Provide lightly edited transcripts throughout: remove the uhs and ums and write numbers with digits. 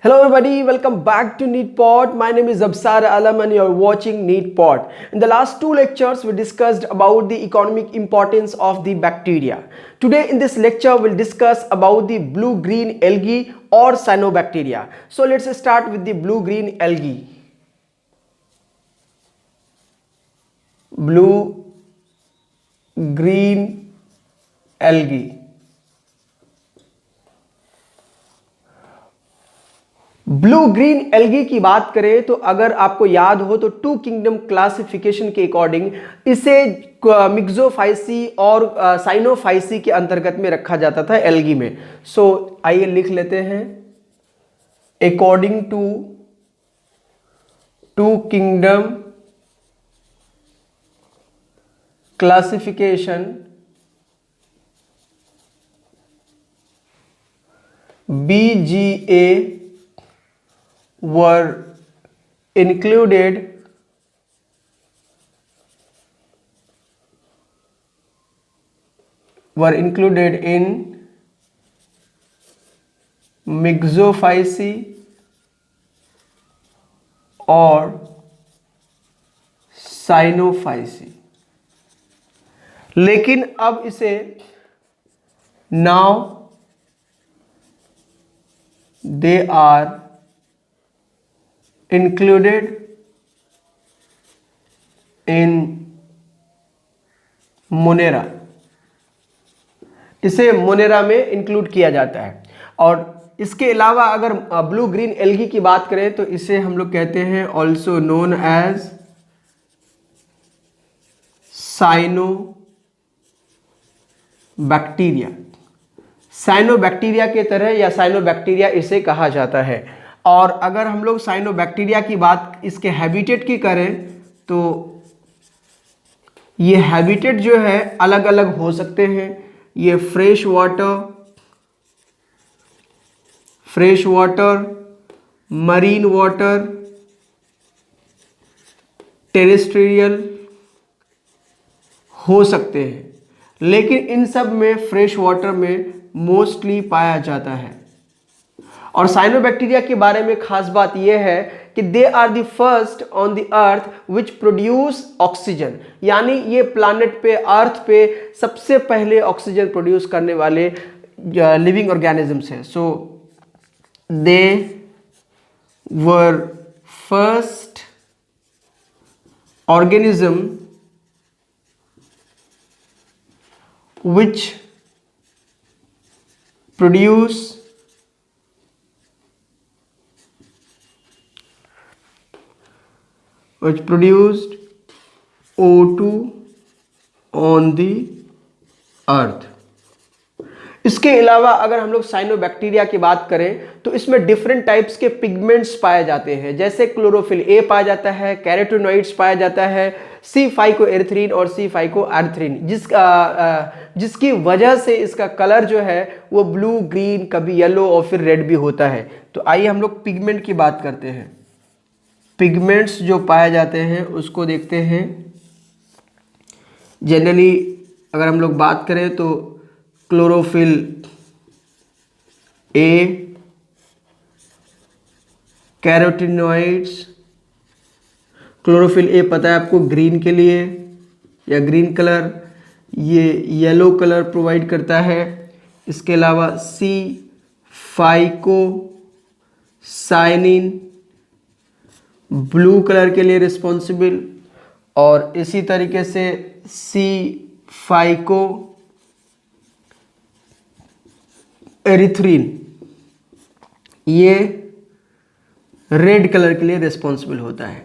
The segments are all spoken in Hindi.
Hello everybody, welcome back to NEETPod. My name is Absar Alam and you're watching NEETPod. In the last two lectures, we discussed about the economic importance of the bacteria. Today in this lecture, we'll discuss about the blue-green algae or cyanobacteria. So let's start with the blue-green algae. Blue-green algae. Blue green algae की बात करें तो अगर आपको याद हो तो टू किंगडम क्लासिफिकेशन के अकॉर्डिंग इसे मिक्सोफाइसी और साइनोफाइसी के अंतर्गत में रखा जाता था एल्गी में। सो आइए लिख लेते हैं, according to two kingdom classification BGA were included in Myxophyceae और साइनोफाइसी, लेकिन अब इसे now they are included in Monera, इसे मोनेरा में इंक्लूड किया जाता है। और इसके अलावा अगर ब्लू ग्रीन एल्गी की बात करें तो इसे हम लोग कहते हैं also known as cyanobacteria. Cyanobacteria के तरह या साइनोबैक्टीरिया इसे कहा जाता है। और अगर हम लोग साइनोबैक्टीरिया की बात इसके हैबिटेट की करें तो ये हैबिटेट जो है अलग अलग हो सकते हैं। ये fresh water, marine water, terrestrial हो सकते हैं, लेकिन इन सब में फ्रेश वाटर में मोस्टली पाया जाता है। और साइनोबैक्टीरिया के बारे में खास बात यह है कि they are the first on the earth which produce oxygen, यानी ये प्लैनेट पे अर्थ पे सबसे पहले ऑक्सीजन प्रोड्यूस करने वाले लिविंग ऑर्गेनिजम्स हैं। So they were first organism which produced O2 on the earth। इसके अलावा अगर हम लोग साइनोबैक्टीरिया की बात करें तो इसमें डिफरेंट टाइप्स के पिगमेंट्स पाए जाते हैं, जैसे क्लोरोफिल ए पाया जाता है, कैरोटीनॉइड्स पाया जाता है, सी फाइकोएरिथ्रिन और सी फाइकोएरिथ्रिन, जिसकी वजह से इसका कलर जो है वो ब्लू, ग्रीन, कभी येलो और फिर रेड भी होता है। तो आइए हम लोग पिगमेंट की बात करते हैं। पिगमेंट्स जो पाए जाते हैं उसको देखते हैं। जनरली अगर हम लोग बात करें तो chlorophyll A, carotenoids, chlorophyll A पता है आपको ग्रीन के लिए या ग्रीन कलर, ये येलो कलर प्रोवाइड करता है। इसके अलावा सी फाइकोसाइनिन ब्लू कलर के लिए रिस्पॉन्सिबल, और इसी तरीके से सी फाइको एरिथ्रिन ये रेड कलर के लिए रिस्पॉन्सिबल होता है।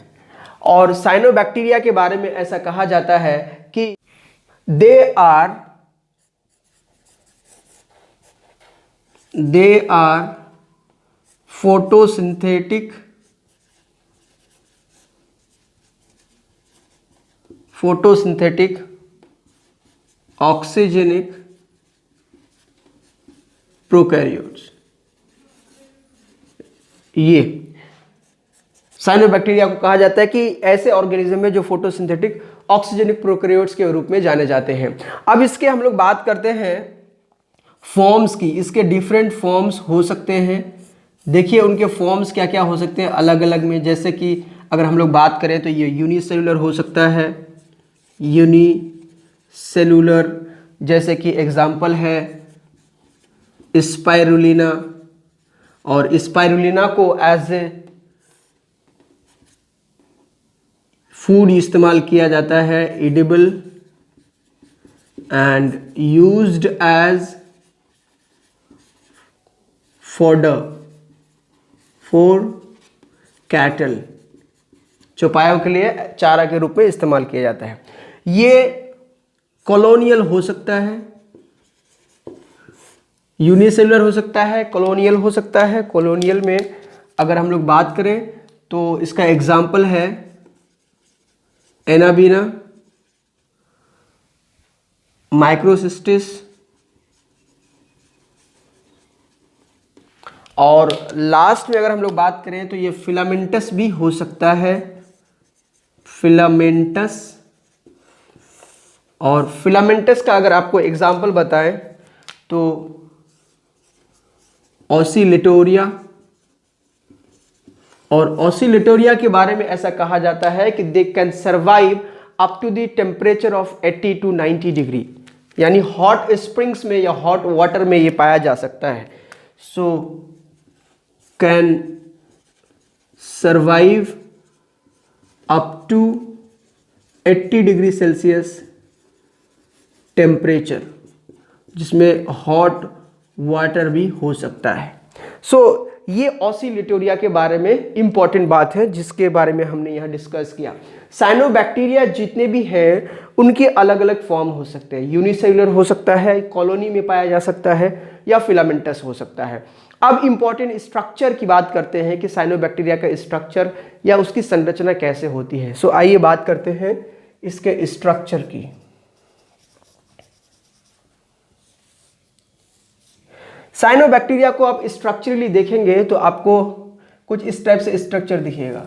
और साइनोबैक्टीरिया के बारे में ऐसा कहा जाता है कि they are photosynthetic oxygenic prokaryotes. ये साइनोबैक्टीरिया को कहा जाता है कि ऐसे ऑर्गेनिज्म है जो फोटोसिंथेटिक ऑक्सीजेनिक प्रोकैरियोट्स के रूप में जाने जाते हैं। अब इसके हम लोग बात करते हैं फॉर्म्स की। इसके डिफरेंट फॉर्म्स हो सकते हैं, देखिए उनके फॉर्म्स क्या क्या हो सकते हैं अलग अलग में, जैसे कि अगर हम लोग बात करें तो ये यूनिसेलुलर हो सकता है, यूनिसेलुलर, जैसे कि एग्जाम्पल है स्पाइरुलिना, और स्पाइरुलिना को एज ए फूड इस्तेमाल किया जाता है, edible and used as fodder for cattle, चौपायों के लिए चारा के रूप में इस्तेमाल किया जाता है। ये कॉलोनियल हो सकता है, यूनिसेलुलर हो सकता है, कॉलोनियल हो सकता है। कॉलोनियल में अगर हम लोग बात करें तो इसका एग्जाम्पल है एनाबीना, माइक्रोसिस्टिस, और लास्ट में अगर हम लोग बात करें तो ये फिलामेंटस भी हो सकता है, फिलामेंटस। और फिलामेंटस का अगर आपको एग्जाम्पल बताएं तो ऑसिलेटोरिया, और ऑसिलेटोरिया के बारे में ऐसा कहा जाता है कि they can survive up to the temperature of 80 to 90 degree, यानी हॉट स्प्रिंग्स में या हॉट वाटर में ये पाया जा सकता है। So can survive up to 80 degree Celsius temperature, जिसमें हॉट वाटर भी हो सकता है। सो ये ऑसिलेटोरिया के बारे में इंपॉर्टेंट बात है जिसके बारे में हमने यहाँ डिस्कस किया। साइनोबैक्टीरिया जितने भी हैं उनके अलग अलग फॉर्म हो सकते हैं, यूनिसेलुलर हो सकता है, कॉलोनी में पाया जा सकता है, या फिलामेंटस हो सकता है। अब इंपॉर्टेंट स्ट्रक्चर की बात करते हैं कि साइनोबैक्टीरिया का स्ट्रक्चर या उसकी संरचना कैसे होती है। सो आइए बात करते हैं इसके स्ट्रक्चर की। साइनोबैक्टीरिया को आप स्ट्रक्चरली देखेंगे तो आपको कुछ इस टाइप से स्ट्रक्चर दिखेगा,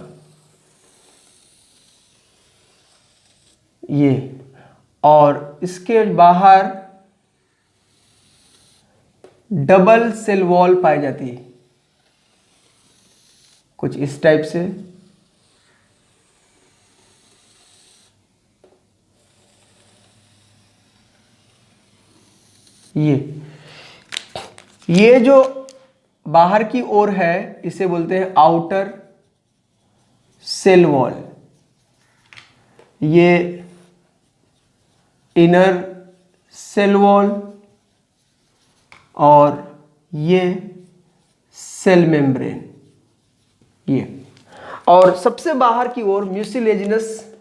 ये, और इसके बाहर डबल सेल वॉल पाई जाती है, कुछ इस टाइप से। ये जो बाहर की ओर है इसे बोलते हैं आउटर सेल वॉल, ये इनर सेल वॉल, और ये सेल मेम्ब्रेन, ये। और सबसे बाहर की ओर म्यूसिलेजिनस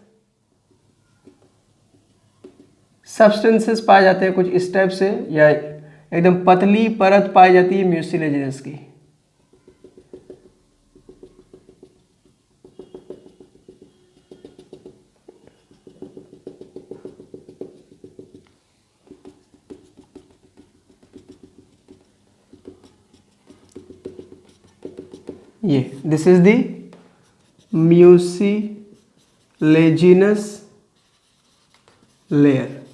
सब्सटेंसेस पाए जाते हैं कुछ इस टाइप से, या एकदम पतली परत पाई जाती है म्यूसिलेजिनस की। ये this is the mucilaginous layer,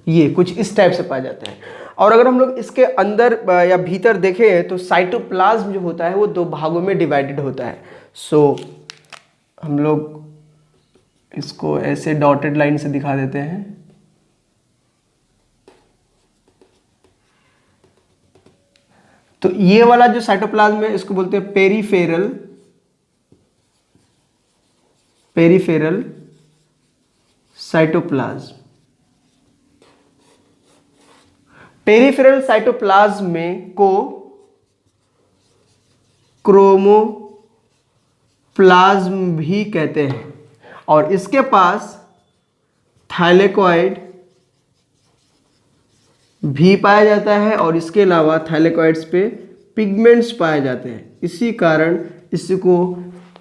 ये कुछ इस टाइप से पाया जाता है। और अगर हम लोग इसके अंदर या भीतर देखें तो साइटोप्लाज्म जो होता है वो दो भागों में डिवाइडेड होता है। सो हम लोग इसको ऐसे डॉटेड लाइन से दिखा देते हैं। तो ये वाला जो साइटोप्लाज्म है इसको बोलते हैं peripheral, peripheral cytoplasm. Peripheral cytoplasm में को क्रोमोप्लाज्म भी कहते हैं, और इसके पास थाइलेकॉइड भी पाया जाता है, और इसके अलावा थाइलेकॉइड्स पे पिगमेंट्स पाए जाते हैं, इसी कारण इसको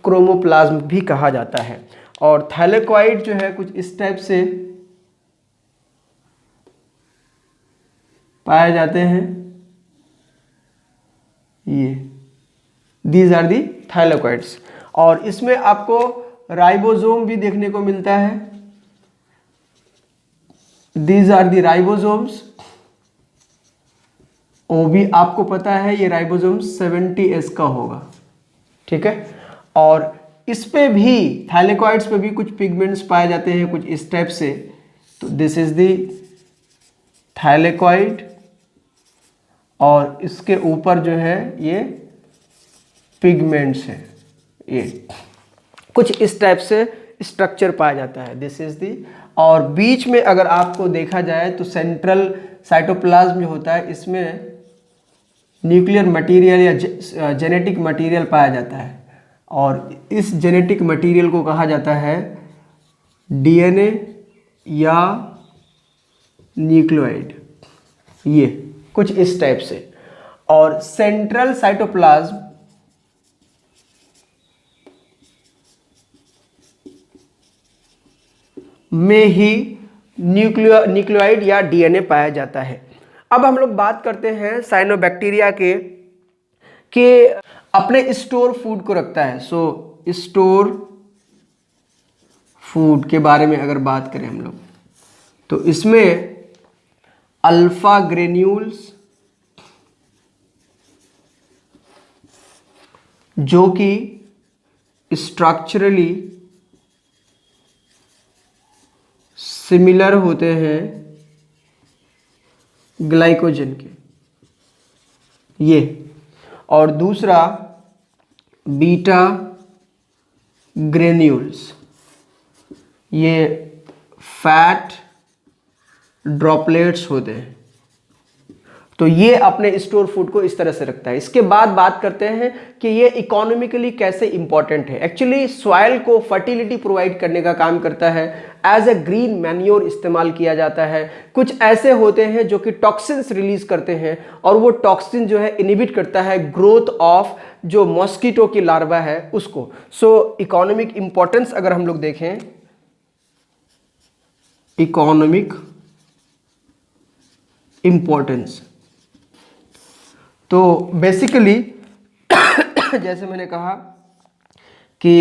क्रोमोप्लाज्म भी कहा जाता है। और थाइलेकॉइड जो है कुछ इस टाइप से पाए जाते हैं, ये दीज आर दी थाइलेकॉइड्स। और इसमें आपको राइबोसोम भी देखने को मिलता है, दीज आर दी राइबोसोम्स। वो भी आपको पता है ये राइबोसोम 70S का होगा, ठीक है। और इस पे भी थाइलेकॉइड्स पे भी कुछ पिगमेंट्स पाए जाते हैं कुछ इस टाइप से। तो दिस इज द थाइलेकॉइड और इसके ऊपर जो है ये पिगमेंट्स है, ये कुछ इस टाइप से स्ट्रक्चर पाया जाता है। दिस इज दी, और बीच में अगर आपको देखा जाए तो सेंट्रल साइटोप्लाज्म जो होता है इसमें न्यूक्लियर मटेरियल या जेनेटिक मटेरियल पाया जाता है, और इस जेनेटिक मटेरियल को कहा जाता है डीएनए या न्यूक्लियोइड, ये कुछ इस टाइप से। और सेंट्रल साइटोप्लाज्म में ही न्यूक्लियोइड या डीएनए पाया जाता है। अब हम लोग बात करते हैं साइनोबैक्टीरिया के अपने स्टोर फूड को रखता है। सो स्टोर फूड के बारे में अगर बात करें हम लोग तो इसमें अल्फा ग्रेन्यूल्स जो कि स्ट्रक्चरली सिमिलर होते हैं ग्लाइकोजन के, ये। और दूसरा बीटा ग्रेन्यूल्स, ये फैट ड्रॉपलेट्स होते हैं। तो ये अपने स्टोर फूड को इस तरह से रखता है। इसके बाद बात करते हैं कि ये इकोनॉमिकली कैसे इंपॉर्टेंट है। एक्चुअली सॉइल को फर्टिलिटी प्रोवाइड करने का काम करता है, एज ए ग्रीन मैन्योर इस्तेमाल किया जाता है। कुछ ऐसे होते हैं जो कि टॉक्सिन्स रिलीज करते हैं और वो टॉक्सिन जो है इनहिबिट करता है ग्रोथ ऑफ जो मॉस्किटो की लार्वा है उसको। सो इकोनॉमिक इंपॉर्टेंस अगर हम लोग देखें, इकोनॉमिक इंपॉर्टेंस, तो बेसिकली जैसे मैंने कहा कि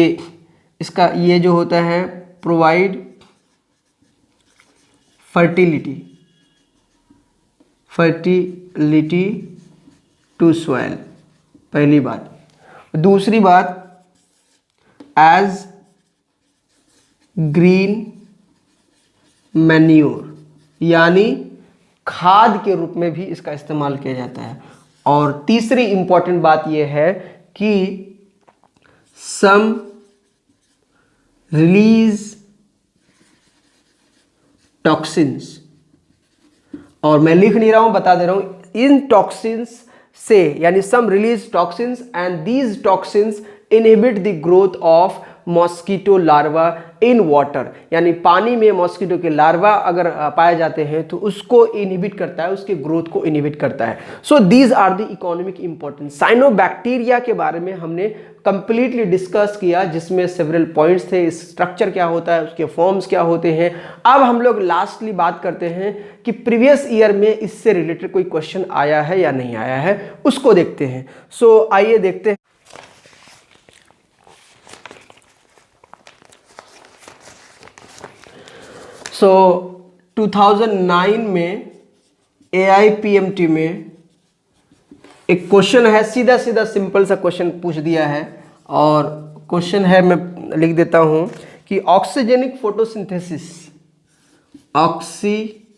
इसका ये जो होता है प्रोवाइड फर्टिलिटी टू सॉइल, पहली बात। दूसरी बात, एज ग्रीन मैन्योर, यानी खाद के रूप में भी इसका इस्तेमाल किया जाता है। और तीसरी इंपॉर्टेंट बात यह है कि सम रिलीज टॉक्सिन्स, और मैं लिख नहीं रहा हूं, बता दे रहा हूं, इन टॉक्सिन्स से, यानी some release toxins and these toxins inhibit the growth of mosquito larva in water, यानी पानी में मॉस्किटो के लार्वा अगर पाए जाते हैं तो उसको इनहिबिट करता है, उसके ग्रोथ को इनहिबिट करता है। So these are the economic importance. Cyanobacteria के बारे में हमने कंप्लीटली डिस्कस किया, जिसमें सेवरल पॉइंट्स थे, स्ट्रक्चर क्या होता है, उसके फॉर्म्स क्या होते हैं। अब हम लोग लास्टली बात करते हैं कि प्रीवियस ईयर में इससे रिलेटेड कोई क्वेश्चन आया है या नहीं आया है, उसको देखते हैं। सो आइए देखते हैं। सो 2009 में AIPMT में एक क्वेश्चन है, सीधा सीधा सिंपल सा क्वेश्चन पूछ दिया है। और क्वेश्चन है, मैं लिख देता हूं कि oxygenic photosynthesis, oxygenic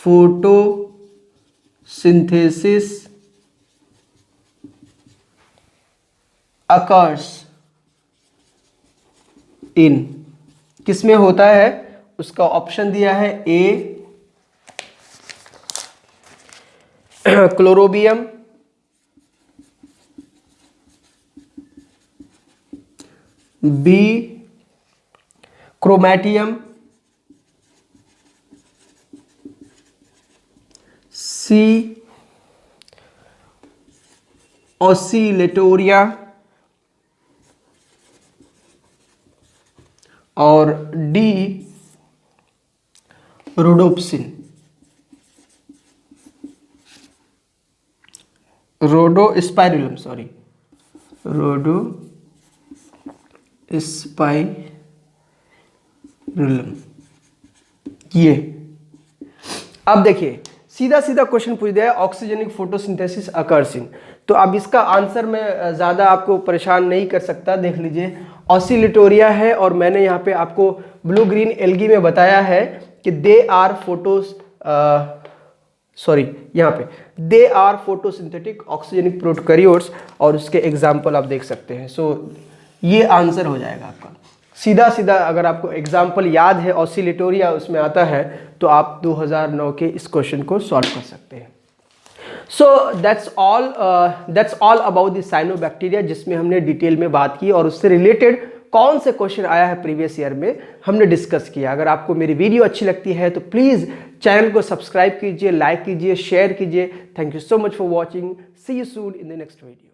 photosynthesis occurs in, किसमें होता है, उसका ऑप्शन दिया है ए क्लोरोबियम, बी क्रोमैटियम, सी ऑसिलेटोरिया और डी रोडोप्सिन, रोडोस्पाइरुलम, सॉरी रोडोस्पाइरुलम, ये। अब देखिए सीधा सीधा क्वेश्चन पूछ दिया है, ऑक्सीजनिक फोटोसिंथेसिस अकर्स इन। तो अब इसका आंसर मैं ज़्यादा आपको परेशान नहीं कर सकता। देख लीजिए, ऑसिलेटोरिया है और मैंने यहाँ पे आपको ब्लू ग्रीन एल्गी में बताया है कि दे आर यहाँ पे दे आर फोटोसिंथेटिक ऑक्सीजनिक प्रोटोकैरियोट्स, और उसके एग्जाम्पल आप देख सकते हैं। सो ये आंसर हो जाएगा आपका सीधा सीधा। अगर आपको एग्जाम्पल याद है ऑसिलेटोरिया उसमें आता है, तो आप 2009 के इस क्वेश्चन को सॉल्व कर सकते हैं। So that's all about the cyanobacteria, जिसमें हमने डिटेल में बात की और उससे रिलेटेड कौन से क्वेश्चन आया है प्रीवियस ईयर में हमने डिस्कस किया। अगर आपको मेरी वीडियो अच्छी लगती है तो प्लीज़ चैनल को सब्सक्राइब कीजिए, लाइक कीजिए, शेयर कीजिए। Thank you so much for watching. See you soon in the next video.